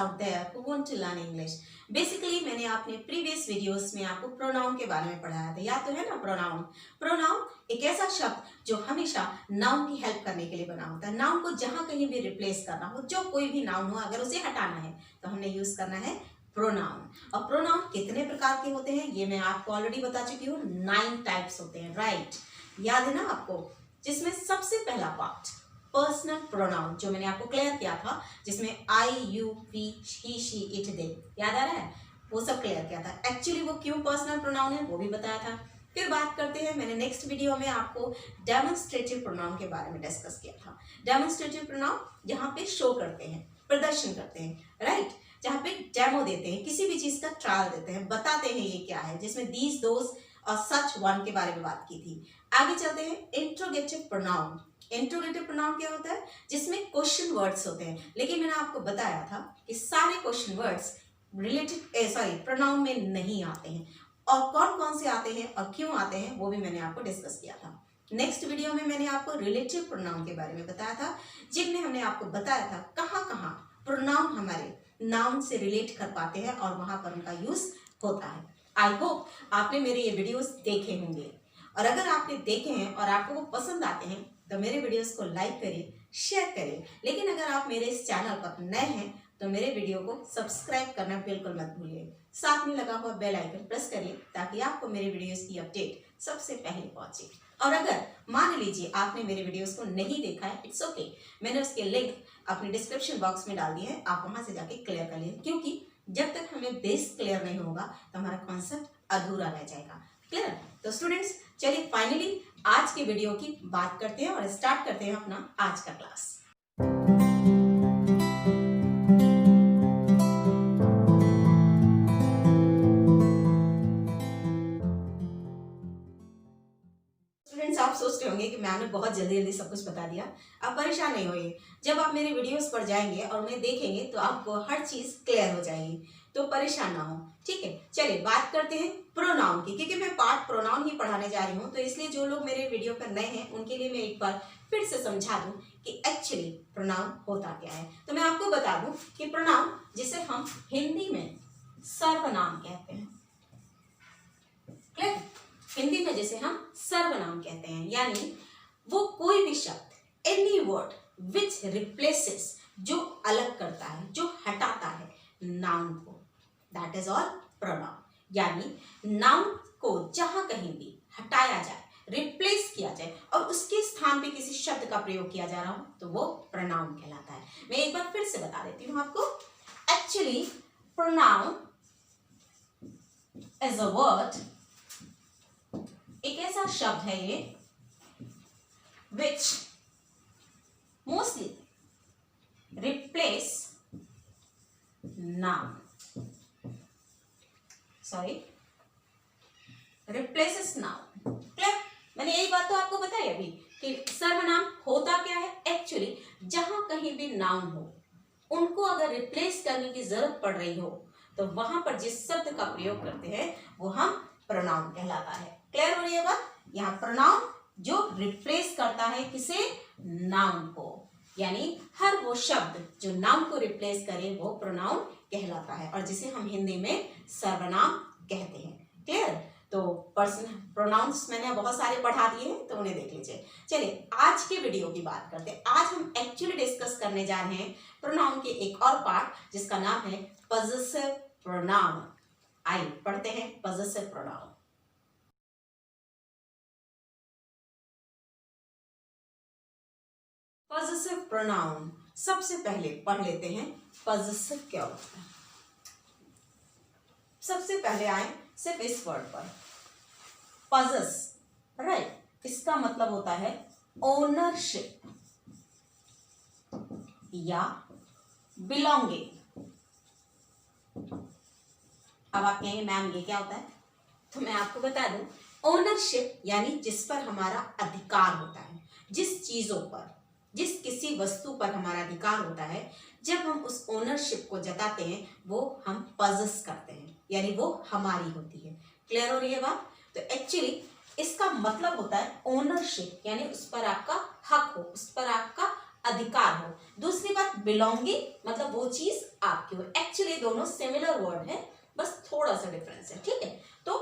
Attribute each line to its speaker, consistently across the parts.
Speaker 1: out there who want to learn English. Basically मैंने अपने previous videos में आपको प्रोनाउन के बारे में पढ़ाया था, याद तो है ना। प्रोनाउन प्रोनाउन एक ऐसा शब्द जो हमेशा नाउन की हेल्प करने के लिए बना होता है। नाउन को जहां कहीं भी रिप्लेस करना हो, जो कोई भी नाउन हो, अगर उसे हटाना है तो हमने यूज करना है प्रोनाउन। और प्रोनाउन कितने प्रकार के होते हैं ये मैं आपको ऑलरेडी बता चुकी हूँ। 9 टाइप्स होते हैं, राइट, याद है ना आपको। जिसमें सबसे पहला पार्ट पर्सनल प्रोनाउन, जो मैंने आपको क्लियर किया था, जिसमें I, you, we, he, she, it, they, याद आ रहा है, वो सब क्लियर किया था। एक्चुअली वो क्यों पर्सनल प्रोनाउन है वो भी बताया था। फिर बात करते हैं, मैंने नेक्स्ट वीडियो में आपको डेमोन्स्ट्रेटिव प्रोनाउन के बारे में डिस्कस किया था। डेमोन्स्ट्रेटिव प्रोनाउन जहाँ पे शो करते हैं, प्रदर्शन करते हैं, राइट, जहाँ पे डेमो देते हैं, किसी भी चीज का ट्रायल देते हैं, बताते हैं ये क्या है, जिसमें दीज, दोज और सच वन के बारे में बात की थी। आगे चलते हैं इंट्रोगेटिव प्रोनाउन। इंट्रोगेटिव प्रोनाउन क्या होता है, जिसमें क्वेश्चन वर्ड्स होते हैं, लेकिन मैंने आपको बताया था कि सारे क्वेश्चन वर्ड्स रिलेटेड प्रोनाउन में नहीं आते हैं, और कौन कौन से आते हैं और क्यों आते हैं वो भी मैंने आपको डिस्कस किया था। नेक्स्ट वीडियो में मैंने आपको रिलेटिव प्रोनाउन के बारे में बताया था, जिनमें हमने आपको बताया था कहाँ कहाँ प्रोनाउन हमारे नाउन से रिलेट कर पाते हैं और वहां पर उनका यूज होता है। आई होप आपने मेरे ये वीडियोस देखे होंगे, और अगर आपने देखे हैं और आपको वो पसंद आते हैं तो मेरे वीडियोस को लाइक करिए, शेयर करिए। लेकिन अगर आप मेरे इस चैनल पर नए हैं तो मेरे वीडियो को सब्सक्राइब करना बिल्कुल मत भूलिए। साथ में लगा हुआ बेल आइकन प्रेस करिए ताकि आपको मेरे वीडियोस की अपडेट सबसे पहले पहुंचे। और अगर मान लीजिए आपने मेरे वीडियोस को नहीं देखा है, इट्स ओके, मैंने उसके लिंक अपने डिस्क्रिप्शन बॉक्स में डाल दिए हैं, आप वहां से जाके क्लियर कर लीजिए, क्योंकि जब तक हमें बेस क्लियर नहीं होगा तो हमारा कॉन्सेप्ट अधूरा रह जाएगा। क्लियर? तो स्टूडेंट्स, चलिए फाइनली आज के वीडियो की बात करते हैं और स्टार्ट करते हैं अपना आज का क्लास। स्टूडेंट्स, आप सोचते होंगे कि मैंने बहुत जल्दी जल्दी सब कुछ बता दिया। आप परेशान नहीं होइए, जब आप मेरे वीडियोस पर जाएंगे और उन्हें देखेंगे तो आपको हर चीज क्लियर हो जाएगी, तो परेशान ना हो, ठीक है। चलिए बात करते हैं प्रोनाउन की, क्योंकि मैं पार्ट प्रोनाउन ही पढ़ाने जा रही हूँ, तो इसलिए जो लोग मेरे वीडियो पर नए हैं उनके लिए मैं एक बार फिर से समझा दूं कि एक्चुअली प्रोनाउन होता क्या है। तो मैं आपको बता दूं कि प्रोनाउन, जिसे हम हिंदी में सर्वनाम कहते हैं, क्लियर, हिंदी में जिसे हम सर्वनाम कहते हैं, यानी वो कोई भी शब्द, एनी वर्ड विच रिप्लेसेस, जो अलग करता है, जो हटाता है नाउन को, दैट इज ऑल प्रोनाउन। यानी नाउन को जहां कहीं भी हटाया जाए, रिप्लेस किया जाए और उसके स्थान पे किसी शब्द का प्रयोग किया जा रहा हो तो वो प्रोनाउन कहलाता है। मैं एक बार फिर से बता देती हूं आपको। Actually pronoun is a word, एक ऐसा शब्द है ये which mostly replace noun, replaces noun. Clear? मैंने यही बात तो आपको बताई अभी कि सर्वनाम होता क्या है। एक्चुअली जहां कहीं भी नाउन हो, उनको अगर रिप्लेस करने की जरूरत पड़ रही हो तो वहां पर जिस शब्द का प्रयोग करते हैं वो हम प्रोनाउन कहलाता है। क्लियर हो रही है बात? यहाँ प्रोनाउन जो रिप्लेस करता है किसे, नाउन को, यानी हर वो शब्द जो नाउन को रिप्लेस करे वो प्रोनाउन कहलाता है, और जिसे हम हिंदी में सर्वनाम कहते हैं। क्लियर? तो पर्सनल प्रोनाउंस मैंने बहुत सारे पढ़ा दिए हैं, तो उन्हें देख लीजिए। चलिए आज के वीडियो की बात करते हैं। आज हम एक्चुअली डिस्कस करने जा रहे हैं प्रोनाउन के एक और पार्ट, जिसका नाम है पॉजेसिव प्रोनाउन। आइए पढ़ते हैं पॉजेसिव प्रोनाउन। पॉजेसिव प्रोनाउन, सबसे पहले पढ़ लेते हैं पॉजेसिव क्या होता है। सबसे पहले आए सिर्फ इस वर्ड पर, पॉजेस, राइट, इसका मतलब होता है ओनरशिप या बिलोंगिंग। अब आप कहेंगे मैम ये क्या होता है, तो मैं आपको बता दूं, ओनरशिप यानी जिस पर हमारा अधिकार होता है, जिस चीजों पर, जिस किसी वस्तु पर हमारा अधिकार होता है, जब हम उस ओनरशिप को जताते हैं वो हम पॉजेस करते हैं, यानी वो हमारी होती है। क्लियर हो रही है बात? तो एक्चुअली इसका मतलब होता है ओनरशिप, यानी उस पर आपका हक हो, उस पर आपका अधिकार हो। दूसरी बात बिलोंगिंग मतलब वो चीज आपकी हो। एक्चुअली दोनों सिमिलर वर्ड है, बस थोड़ा सा डिफरेंस है, ठीक है। तो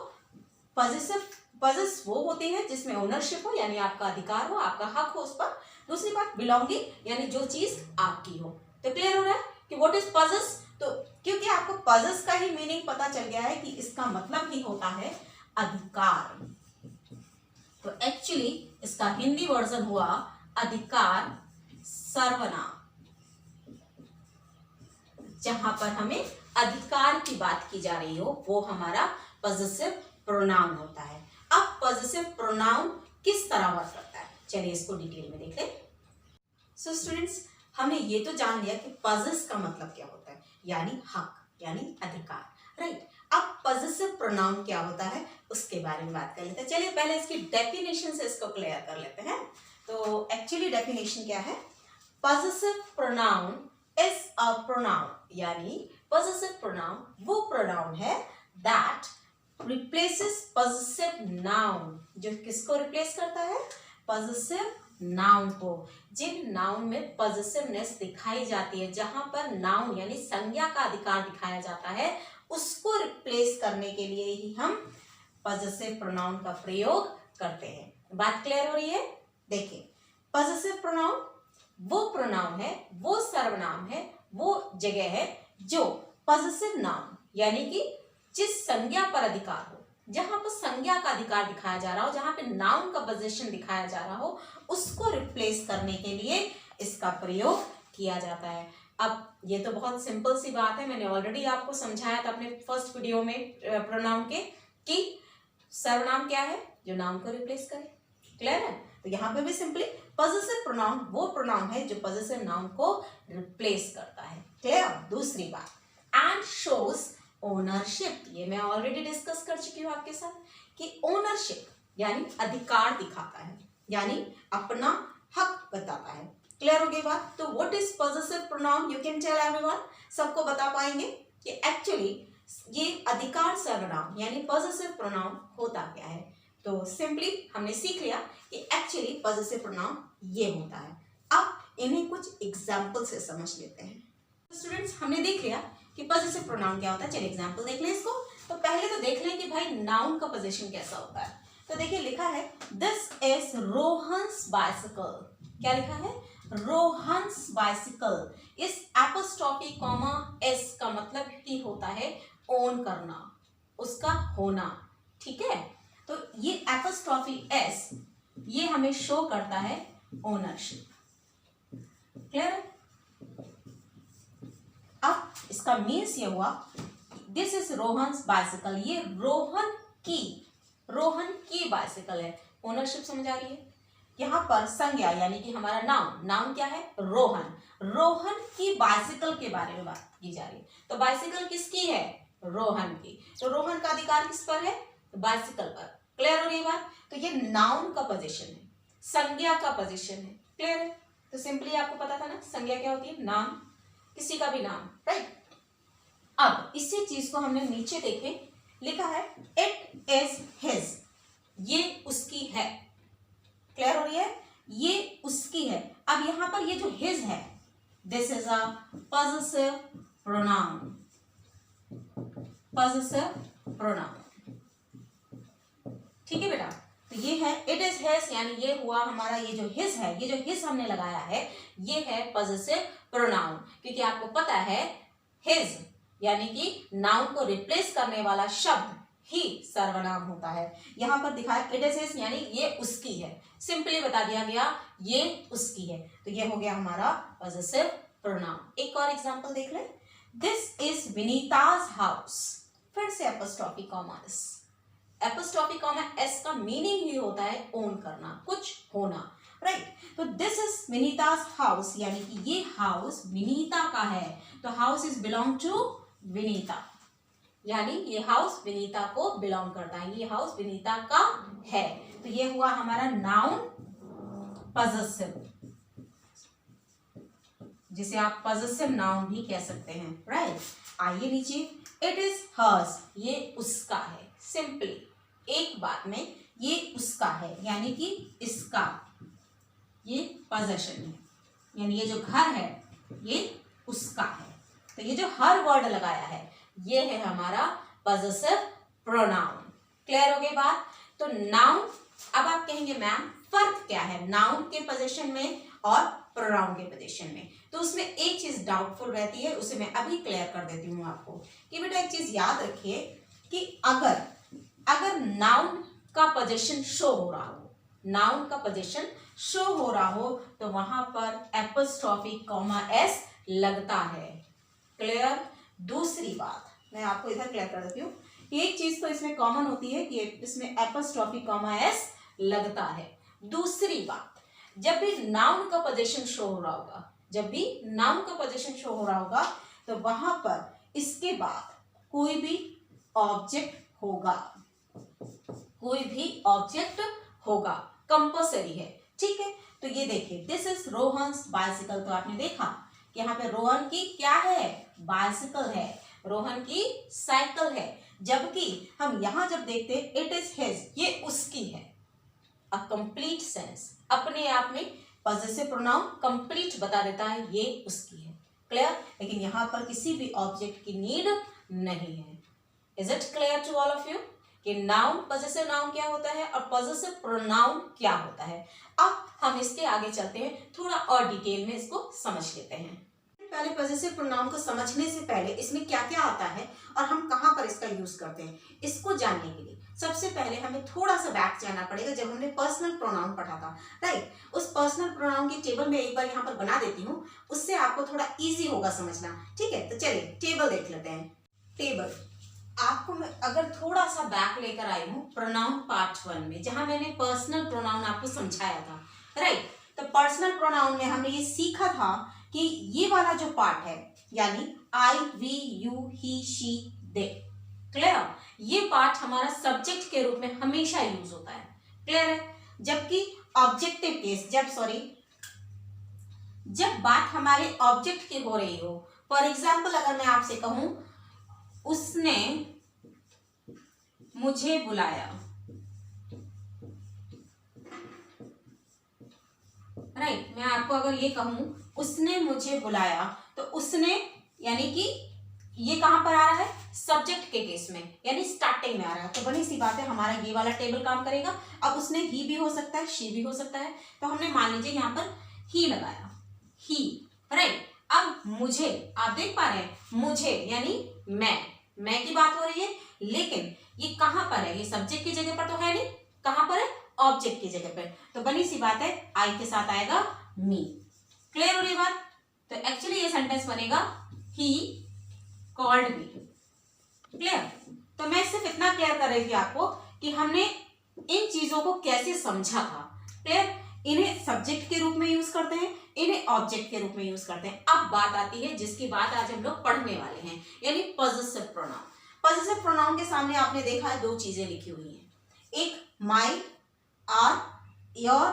Speaker 1: पजेस वो होती है जिसमें ओनरशिप हो, यानी आपका अधिकार हो, आपका हक हो उस पर। दूसरी बात बिलोंगिंग यानी जो चीज आपकी हो। तो क्लियर हो रहा है कि व्हाट इज पजेस। तो क्योंकि आपको पजेस का ही मीनिंग पता चल गया है कि इसका मतलब ही होता है अधिकार, तो एक्चुअली इसका हिंदी वर्जन हुआ अधिकार सर्वनाम, जहां पर हमें अधिकार की बात की जा रही हो वो हमारा पजेसिव प्रोनाउन होता है। अब पजेसिव प्रोनाउन किस तरह वर्क करता है, चलिए इसको डिटेल में देख लें। सो स्टूडेंट्स, हमने ये तो जान लिया कि पजेस का मतलब क्या होता है, यानी हक, यानी अधिकार, राइट। अब पजेसिव प्रोनाउन क्या होता है उसके बारे में बात कर लेते हैं। चलिए पहले इसकी डेफिनेशन से इसको क्लियर कर लेते हैं। तो एक्चुअली डेफिनेशन क्या है, possessive pronoun is a pronoun, यानी पजेसिव प्रोनाउन वो प्रोनाउन है दैट रिप्लेसेस पजेसिव नाउन, जो किसको रिप्लेस करता है, पजेसिव नाउन को। जिन नाउन में पजेसिवनेस दिखाई जाती है, जहां पर नाउन यानी संज्ञा का अधिकार दिखाया जाता है, उसको रिप्लेस करने के लिए ही हम पजेसिव प्रोनाउन का प्रयोग करते हैं। बात क्लियर हो रही है। देखिए, पजेसिव प्रोनाउन वो प्रोनाउन है, वो सर्वनाम है, वो जगह है जो पजेसिव नाउन यानी कि जिस संज्ञा पर अधिकार हो, जहां पर संज्ञा का अधिकार दिखाया जा रहा हो, जहां पे नाउन का पोजीशन दिखाया जा रहा हो, उसको रिप्लेस करने के लिए इसका प्रयोग किया जाता है। अब ये तो बहुत सिंपल सी बात है, मैंने ऑलरेडी आपको समझाया था अपने फर्स्ट वीडियो में प्रोनाउन के कि सर्वनाम क्या है, जो नाउन को रिप्लेस करे। क्लियर है। तो यहाँ पे भी सिंपली पजेसिव प्रोनाउन वो प्रोनाउन है जो पजेसिव नाउन को रिप्लेस करता है। क्लियर। दूसरी बात, एंड शोज ओनरशिप, ये मैं ऑलरेडी डिस्कस कर चुकी हूँ आपके साथ कि ओनरशिप यानी अधिकार दिखाता है, यानी अपना हक बताता है। क्लियर हो गई बात। तो what is possessive pronoun, you can tell everyone, सबको बता पाएंगे कि एक्चुअली ये अधिकार सर्वनाम यानी पजेसिव प्रोनाउन होता क्या है। तो सिंपली हमने सीख लिया कि एक्चुअली पजेसिव प्रोनाउन ये होता है। अब इन्हें कुछ एग्जाम्पल से समझ लेते हैं। स्टूडेंट्स, हमने देख लिया कि पजेसिव प्रोनाउन क्या होता है। चलिए एग्जाम्पल देख लें इसको। तो पहले तो देख लें कि भाई नाउन का पोजीशन कैसा होता है। तो देखिए लिखा है दिस इज रोहन्स बाइसिकल। क्या लिखा है, रोहन्स बाइसिकल। इस एपोस्ट्रोफी कॉमा एस का मतलब ही होता है ओन करना, उसका होना। ठीक है। तो ये एपोस्ट्रोफी एस ये हमें शो करता है ओनरशिप। क्लियर है। अब इसका मीन्स ये हुआ दिस इज रोहन्स बाइसिकल, ये रोहन की बाइसिकल है। ओनरशिप समझ आ रही है। यहाँ पर संज्ञा यानी कि हमारा नाउन क्या है, रोहन की बाइसिकल के बारे में बात की जा रही है। तो बाइसिकल किसकी है, रोहन की। तो रोहन का अधिकार किस पर है, तो बाइसिकल पर। क्लियर हो रही बात। तो ये नाउन का पोजीशन है, संज्ञा का पोजीशन है। क्लियर है। तो सिंपली आपको पता था ना संज्ञा क्या होती है, नाम, किसी का भी नाम, राइट। अब इसी चीज को हमने नीचे देखे, लिखा है इट इज हिज, ये उसकी है। क्लियर हो रही है, ये उसकी है। अब यहां पर ये जो हिज है, this is a possessive pronoun, possessive pronoun. ठीक है बेटा। तो ये है इट इज हिज, यानी ये हुआ हमारा, ये जो हिज है, ये जो हिज हमने लगाया है ये है पजेसिव प्रोनाउन। क्योंकि आपको पता है हिज यानी कि नाउन को रिप्लेस करने वाला शब्द ही सर्वनाम होता है। यहां पर दिखाया इट इज हिज यानी ये उसकी है, सिंपली बता दिया गया ये उसकी है। तो ये हो गया हमारा पजेसिव प्रोनाउन। एक और एग्जांपल देख लें, दिस इज विनीताज हाउस। फिर से apostrophe comma S. Apostrophe comma S का मीनिंग ही होता है ओन करना, कुछ होना, राइट। तो दिस इज विनीताज हाउस यानी कि ये हाउस विनीता का है। तो house is belong to Vinita, यानी ये हाउस विनीता को बिलोंग करता है, ये हाउस विनीता का है। तो ये हुआ हमारा नाउन पजेसिव, जिसे आप पजेसिव नाउन भी कह सकते हैं, राइट। आइए नीचे, इट इज हर्स, ये उसका है। सिंपली एक बात में ये उसका है यानी कि इसका, ये पोजेशन है। यानी ये जो घर है ये उसका है। तो ये जो हर वर्ड लगाया है ये है हमारा पॉजेसिव प्रोनाउन। क्लियर हो गई बात? तो नाउन, अब आप कहेंगे मैम फर्क क्या है नाउन के पोजीशन में और प्रोनाउन के पोजीशन में? तो उसमें एक चीज डाउटफुल रहती है, उसे मैं अभी क्लियर कर देती हूँ आपको कि बेटा एक चीज याद रखिए कि अगर नाउन का पोजीशन शो हो रहा हो, नाउन का पोजीशन शो हो रहा हो तो वहां पर एपोस्ट्रोफी कॉमा एस लगता है। क्लियर? दूसरी बात मैं आपको इधर क्लियर कर देती हूँ, एक चीज तो इसमें कॉमन होती है कि इसमें एपोस्ट्रोफी कॉमा एस लगता है। दूसरी बात, जब भी नाउन का पोजीशन शो हो रहा होगा, जब भी नाउन का पोजीशन शो हो रहा होगा तो वहां पर इसके बाद कोई भी ऑब्जेक्ट होगा, कोई भी ऑब्जेक्ट होगा, कंपल्सरी है। ठीक है, तो ये देखिए दिस इज रोहन्स बाइसिकल। तो आपने देखा कि यहाँ पे रोहन की क्या है? बाइसिकल है, रोहन की साइकिल है। जबकि हम यहां जब देखते इट इज हिज, ये उसकी है। अ कंप्लीट सेंस, अपने आप में पॉजेसिव प्रोनाउन कंप्लीट बता देता है ये उसकी है। क्लियर? लेकिन यहाँ पर किसी भी ऑब्जेक्ट की नीड नहीं है। Is it clear to all of you कि नाउन, पॉजेसिव नाउन क्या होता है और पॉजेसिव प्रोनाउन क्या होता है? अब हम इसके आगे चलते हैं, थोड़ा और डिटेल में इसको समझ लेते हैं। पहले पॉजेसिव प्रोनाउन को समझने से पहले इसमें क्या क्या आता है और हम कहाँ पर इसका यूज करते हैं, इसको जानने के लिए सबसे पहले हमें थोड़ा सा बैक जाना पड़ेगा जब हमने पर्सनल प्रोनाउन पढ़ा था। राइट? उस पर्सनल प्रोनाउन की टेबल में एक बार यहाँ पर बना देती हूँ, उससे आपको थोड़ा इजी होगा समझना। ठीक है, तो चलिए टेबल देख लेते हैं। टेबल आपको मैं अगर थोड़ा सा बैक लेकर आई हूँ प्रोनाउन पार्ट 1 में, जहां मैंने पर्सनल प्रोनाउन आपको समझाया था। राइट? तो पर्सनल प्रोनाउन में हमने ये सीखा था कि ये वाला जो पार्ट है यानी I, we, you, he, she, they. Clear? ये पार्ट हमारा सब्जेक्ट के रूप में हमेशा यूज होता है। क्लियर है? जबकि ऑब्जेक्टिव केस, जब बात हमारे ऑब्जेक्ट की हो रही हो, फॉर एग्जाम्पल अगर मैं आपसे कहूं उसने मुझे बुलाया, राइट? मैं आपको अगर ये कहूं उसने मुझे बुलाया, तो उसने यानी कि ये कहां पर आ रहा है? सब्जेक्ट के केस में, यानी स्टार्टिंग में आ रहा है। तो बड़ी सी बात है, हमारा ये वाला टेबल काम करेगा। अब उसने ही भी हो सकता है, शी भी हो सकता है, तो हमने मान लीजिए यहाँ पर ही लगाया, ही। राइट? अब मुझे, आप देख पा रहे हैं मुझे यानी मैं की बात हो रही है, लेकिन ये कहां पर है? ये सब्जेक्ट की जगह पर तो है नहीं, कहां पर है? ऑब्जेक्ट की जगह पर। तो बनी सी बात है आई के साथ आएगा मी। क्लियर हो रही बात? तो एक्चुअली ये सेंटेंस बनेगा ही कॉल्ड मी। क्लियर? तो मैं सिर्फ इतना क्लियर कर रही थी आपको कि हमने इन चीजों को कैसे समझा था। क्लियर? इन्हें सब्जेक्ट के रूप में यूज करते हैं, इन्हें ऑब्जेक्ट के रूप में यूज करते हैं। अब बात आती है जिसकी बात आज हम लोग पढ़ने वाले हैं, यानी पॉजेसिव प्रोनाउन। पॉजेसिव प्रोनाउन के सामने आपने देखा है दो चीजें लिखी हुई हैं, एक my, our, your,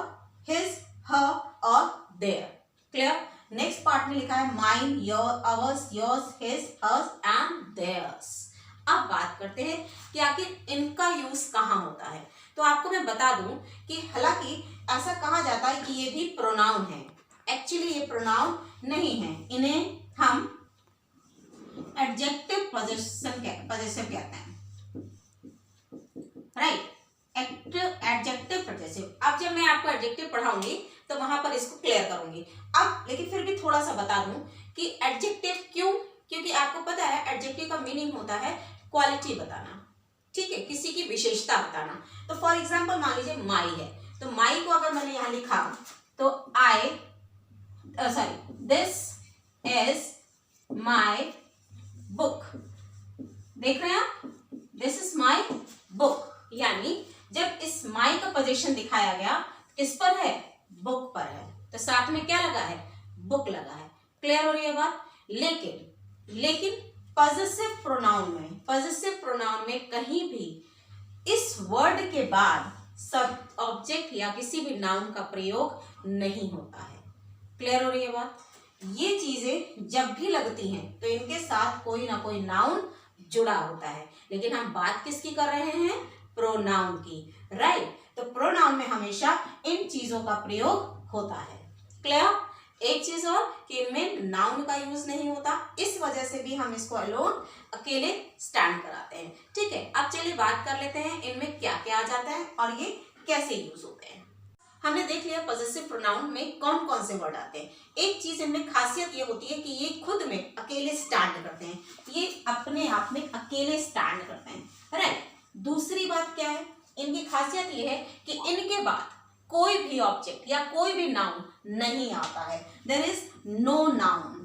Speaker 1: his, her और देयर। क्लियर? नेक्स्ट पार्ट में लिखा है mine, your, ours, yours, his, hers and theirs. अब बात करते हैं कि आखिर इनका यूज कहाँ होता है। तो आपको मैं बता दूं कि हालांकि ऐसा कहा जाता है कि ये भी प्रोनाउन है, एक्चुअली ये प्रोनाउन नहीं है, इन्हें हम एडजेक्टिव पॉजेसिव कहते हैं। राइट? Adjective possessive. अब जब मैं आपको एडजेक्टिव पढ़ाऊंगी तो वहां पर इसको क्लियर करूंगी। अब लेकिन फिर भी थोड़ा सा बता दूं कि एडजेक्टिव क्यों, क्योंकि आपको पता है एडजेक्टिव का मीनिंग होता है क्वालिटी बताना। ठीक है, किसी की विशेषता बताना। तो फॉर एग्जाम्पल मान लीजिए माई है, तो माई को अगर मैंने यहां लिखा तो दिस इज माई बुक। देख रहे हैं आप? दिस इज माई बुक, यानी जब इस माई का पोजीशन दिखाया गया किस पर है? बुक पर है, तो साथ में क्या लगा है? बुक लगा है। क्लियर हो रही है बात? लेकिन पॉजेसिव प्रोनाउन में कहीं भी इस वर्ड के बाद सब ऑब्जेक्ट या किसी भी नाउन का प्रयोग नहीं होता है। क्लियर हो रही है बात? ये चीजें जब भी लगती हैं तो इनके साथ कोई ना कोई नाउन जुड़ा होता है, लेकिन हम बात किसकी कर रहे हैं? प्रोनाउन की। राइट? तो प्रोनाउन में हमेशा इन चीजों का प्रयोग होता है। क्लियर? एक चीज और कि इनमें नाउन का यूज नहीं होता, इस वजह से भी हम इसको अलोन अकेले स्टैंड कराते हैं। ठीक है, अब चलिए बात कर लेते हैं इनमें क्या क्या आ जाता है और ये कैसे यूज होते हैं। हमने देख लिया पॉजेसिव प्रोनाउन में कौन कौन से वर्ड आते हैं। एक चीज इनमें खासियत ये होती है कि ये खुद में अकेले स्टैंड करते हैं, ये अपने आप में अकेले स्टैंड करते हैं, राइट। दूसरी बात क्या है, इनकी खासियत ये है कि इनके बाद कोई भी ऑब्जेक्ट या कोई भी नाउन नहीं आता है। देयर इज नो नाउन,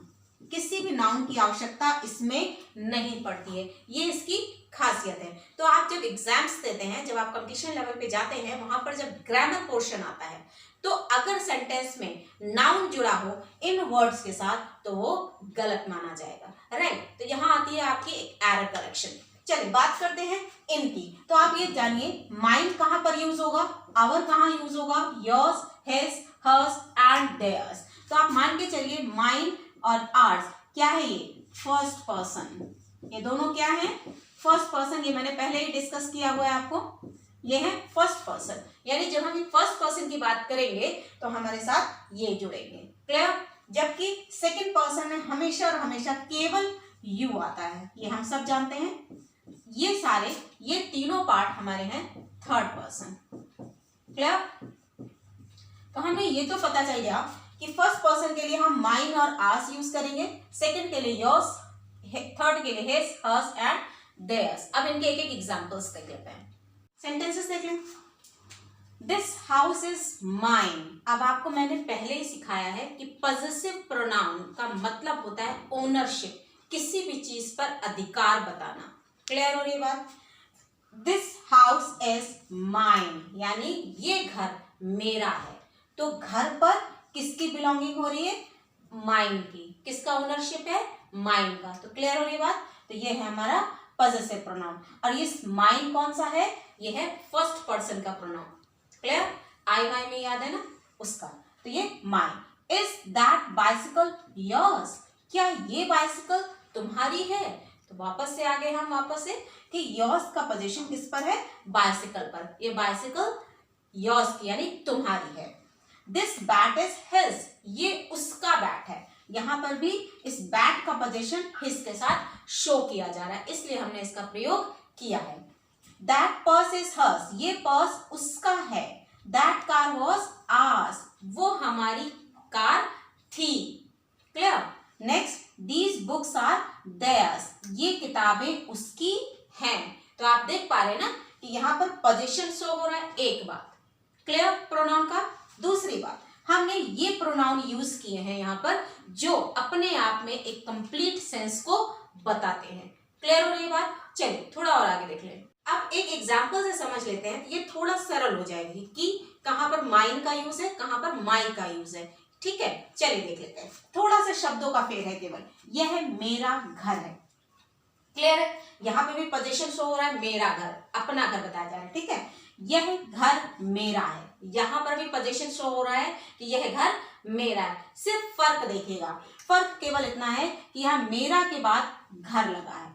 Speaker 1: किसी भी नाउन की आवश्यकता इसमें नहीं पड़ती है, ये इसकी खासियत है। तो आप जब एग्जाम्स देते हैं, जब आप कंपटीशन लेवल पे जाते हैं, वहां पर जब ग्रामर पोर्शन आता है, तो अगर सेंटेंस में नाउन जुड़ा हो इन वर्ड्स के साथ तो वो गलत माना जाएगा, राइट। तो यहाँ आती है आपकी एक एरर करेक्शन। चलिए बात करते हैं इनकी। तो आप ये जानिए माइन कहां पर यूज होगा, आवर कहां यूज होगा, yours, his, hers and theirs. तो आप मान के चलिए माइन और आर्स क्या है, ये फर्स्ट पर्सन, ये दोनों क्या है, फर्स्ट पर्सन। ये मैंने पहले ही डिस्कस किया हुआ है आपको, ये है फर्स्ट पर्सन, यानी जब हम फर्स्ट पर्सन की बात करेंगे तो हमारे साथ ये जुड़ेंगे, क्लियर। जबकि सेकंड पर्सन में हमेशा और हमेशा केवल यू आता है, ये हम सब जानते हैं। ये सारे, ये तीनों पार्ट हमारे हैं थर्ड पर्सन, क्लियर। तो हमें ये तो पता चल गया कि फर्स्ट पर्सन के लिए हम माइन और आर्स यूज करेंगे, सेकंड के लिए योर्स, थर्ड के लिए हिज, हर्स एंड देयर्स। अब इनके एक एक एग्जांपल्स देख लेते हैं, सेंटेंसेस देख लें। This house is mine. अब आपको मैंने पहले ही सिखाया है कि पॉजेसिव प्रोनाउन का मतलब होता है ओनरशिप, किसी भी चीज पर अधिकार बताना, क्लियर हो रही बात। दिस हाउस इज माइन यानी ये घर मेरा है, तो घर पर किसकी बिलोंगिंग हो रही है, माइन की। किसका ओनरशिप है, माइन का। तो क्लियर हो रही बात। तो ये है हमारा पॉजेसिव प्रोनाउन, और ये माइन कौन सा है, ये है फर्स्ट पर्सन का प्रोनाउन, क्लियर। आई माई में याद है ना उसका, तो ये mine. Is that bicycle yours, क्या ये बाइसिकल तुम्हारी है। तो वापस से आ गए हम वापस से कि योर्स का पोजीशन किस पर है, बाइसिकल पर। ये बाइसिकल योर्स की यानी तुम्हारी है। दिस बैट इज हिज, ये उसका बैट है। यहां पर भी इस बैट का पोजीशन हिज के साथ शो किया जा रहा है, इसलिए हमने इसका प्रयोग किया है। दैट पर्स इज हर्स, ये पर्स उसका है। दैट कार वॉज आर्स, वो हमारी कार थी, clear. Next, these books are theirs, ये किताबें उसकी हैं। तो आप देख पा रहे हैं ना कि यहाँ पर पोजीशन शो हो रहा है, एक बात, क्लियर प्रोनाउन का। दूसरी बात, हमने ये प्रोनाउन यूज किए हैं यहाँ पर जो अपने आप में एक कंप्लीट सेंस को बताते हैं, क्लियर हो रही बात। चलिए थोड़ा और आगे देख लें। अब एक एग्जाम्पल से समझ लेते हैं, ये थोड़ा सरल हो जाएगी कि कहां पर माइन का यूज है, कहां पर माई का यूज है, ठीक है। चलिए देख लेते हैं, थोड़ा सा शब्दों का फेर है केवल। यह है मेरा घर है, क्लियर है। यहाँ पे भी पोजीशन शो हो रहा है, मेरा घर, अपना घर बताया जा रहा है, ठीक है। यह घर मेरा है, यहाँ पर भी पोजीशन शो हो रहा है कि यह घर मेरा है। सिर्फ फर्क देखिएगा, फर्क केवल इतना है कि यहाँ मेरा के बाद घर लगा है।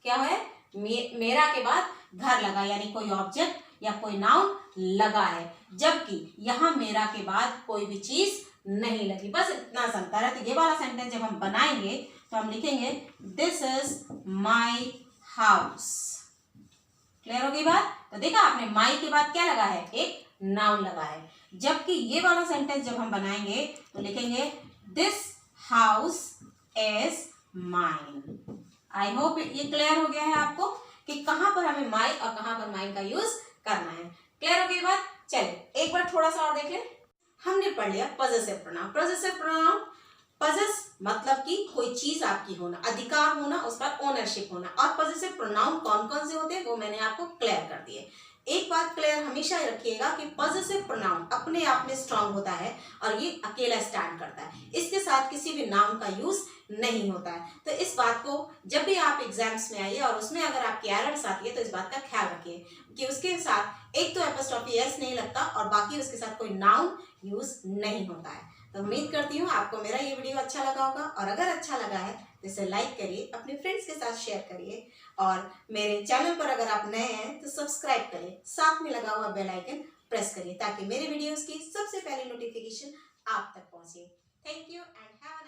Speaker 1: क्या है, मेरा के बाद घर लगा, यानी कोई ऑब्जेक्ट या कोई नाउन लगा है, जबकि यहाँ मेरा के बाद कोई भी चीज नहीं लगी। बस इतना सा अंतर है। तो ये वाला सेंटेंस जब हम बनाएंगे तो हम लिखेंगे this is my house, clear होगी बात। तो देखा आपने, माई के बाद क्या लगा है, एक नाउन लगा है। जबकि ये वाला सेंटेंस जब हम बनाएंगे तो लिखेंगे this house is mine. I hope ये क्लियर हो गया है आपको कि कहां पर हमें माई और कहां पर माइन का यूज करना है, क्लियर हो गई बात। चलिए एक बार थोड़ा सा और देख लें। हमने पढ़ लिया possessive pronoun. Possessive pronoun, possess मतलब कि कोई चीज आपकी होना, अधिकार होना, उस पर ओनरशिप होना। और पॉजेसिव प्रोनाउन कौन कौन से होते हैं वो मैंने आपको क्लियर कर दिए। एक बात क्लियर हमेशा रखिएगा कि पॉजेसिव प्रोनाउन अपने आप में स्ट्रांग होता है और ये अकेला स्टैंड करता है, इसके साथ किसी भी नाउन का यूज नहीं होता है। तो इस बात को जब भी आप एग्जाम्स में आइए और उसमें अगर आपकी एरर्स आती है तो इस बात का ख्याल रखिए कि उसके साथ एक तो एपोस्ट्रोफी एस नहीं लगता और बाकी उसके साथ कोई नाउन यूज नहीं होता है। तो उम्मीद करती हूँ आपको मेरा ये वीडियो अच्छा लगा होगा, और अगर अच्छा लगा है तो इसे लाइक करिए, अपने फ्रेंड्स के साथ शेयर करिए, और मेरे चैनल पर अगर आप नए हैं तो सब्सक्राइब करिए, साथ में लगा हुआ बेल आइकन प्रेस करिए ताकि मेरे वीडियोस की सबसे पहले नोटिफिकेशन आप तक पहुंचे। Thank you and have